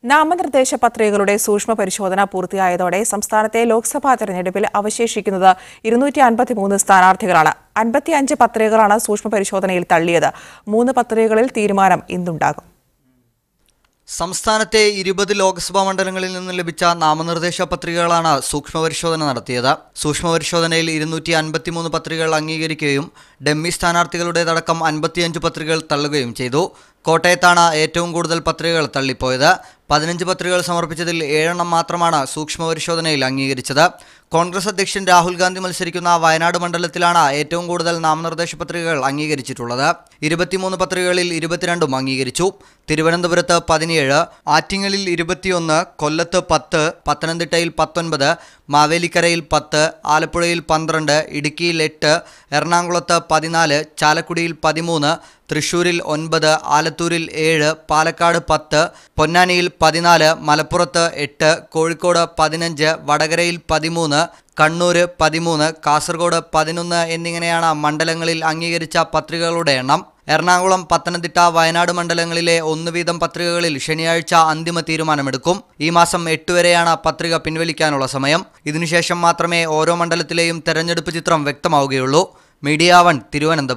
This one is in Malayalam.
നാമനിർദ്ദേശ പത്രികകളുടെ സൂക്ഷ്മ പരിശോധന പൂർത്തിയായതോടെ സംസ്ഥാനത്തെ ലോക്സഭാ തെരഞ്ഞെടുപ്പിൽ അവശേഷിക്കുന്നത് 253 സ്ഥാനാർത്ഥികളാണ്. 55 പത്രികകളാണ് സൂക്ഷ്മ പരിശോധനയിൽ തള്ളിയത്. 3 പത്രികകളിൽ തീരുമാനം ഇന്നുണ്ടാകും. സംസ്ഥാനത്തെ 20 ലോക്സഭാ മണ്ഡലങ്ങളിൽ നിന്ന് ലഭിച്ച നാമനിർദ്ദേശ പത്രികകളാണ് സൂക്ഷ്മപരിശോധന നടത്തിയത്. സൂക്ഷ്മപരിശോധനയിൽ 253 പത്രികകൾ അംഗീകരിക്കുകയും ഡമ്മി സ്ഥാനാർത്ഥികളുടേതടക്കം 55 പത്രികകൾ തള്ളുകയും ചെയ്തു. കോട്ടയത്താണ് ഏറ്റവും കൂടുതൽ പത്രികകൾ തള്ളിപ്പോയത്. 15 പത്രികകൾ സമർപ്പിച്ചതിൽ 7 മാത്രമാണ് സൂക്ഷ്മപരിശോധനയിൽ അംഗീകരിച്ചത്. കോൺഗ്രസ് അധ്യക്ഷൻ രാഹുൽ ഗാന്ധി മത്സരിക്കുന്ന വയനാട് മണ്ഡലത്തിലാണ് ഏറ്റവും കൂടുതൽ നാമനിർദ്ദേശ പത്രികകൾ അംഗീകരിച്ചിട്ടുള്ളത്. 23 പത്രികകളിൽ 22 അംഗീകരിച്ചു. തിരുവനന്തപുരത്ത് 17, ആറ്റിങ്ങലിൽ 21, കൊല്ലത്ത് 10, പത്തനംതിട്ടയിൽ 19, മാവേലിക്കരയിൽ 10, ആലപ്പുഴയിൽ 12, ഇടുക്കിയിൽ 8, എറണാകുളത്ത് 14, ചാലക്കുടിയിൽ 13, തൃശൂരിൽ 9, ആലത്തൂരിൽ 7, പാലക്കാട് 10, പൊന്നാനിയിൽ 14, മലപ്പുറത്ത് 8, കോഴിക്കോട് 15, വടകരയിൽ 13, കണ്ണൂർ 13, കാസർഗോഡ് 11 എന്നിങ്ങനെയാണ് മണ്ഡലങ്ങളിൽ അംഗീകരിച്ച പത്രികകളുടെ എണ്ണം. എറണാകുളം, പത്തനംതിട്ട, വയനാട് മണ്ഡലങ്ങളിലെ 1 വീതം പത്രികകളിൽ ശനിയാഴ്ച അന്തിമ തീരുമാനമെടുക്കും. ഈ മാസം 8 വരെയാണ് പത്രിക പിൻവലിക്കാനുള്ള സമയം. ഇതിനുശേഷം മാത്രമേ ഓരോ മണ്ഡലത്തിലെയും തെരഞ്ഞെടുപ്പ് ചിത്രം വ്യക്തമാവുകയുള്ളൂ. മീഡിയ 1 തിരുവനന്തപുരം.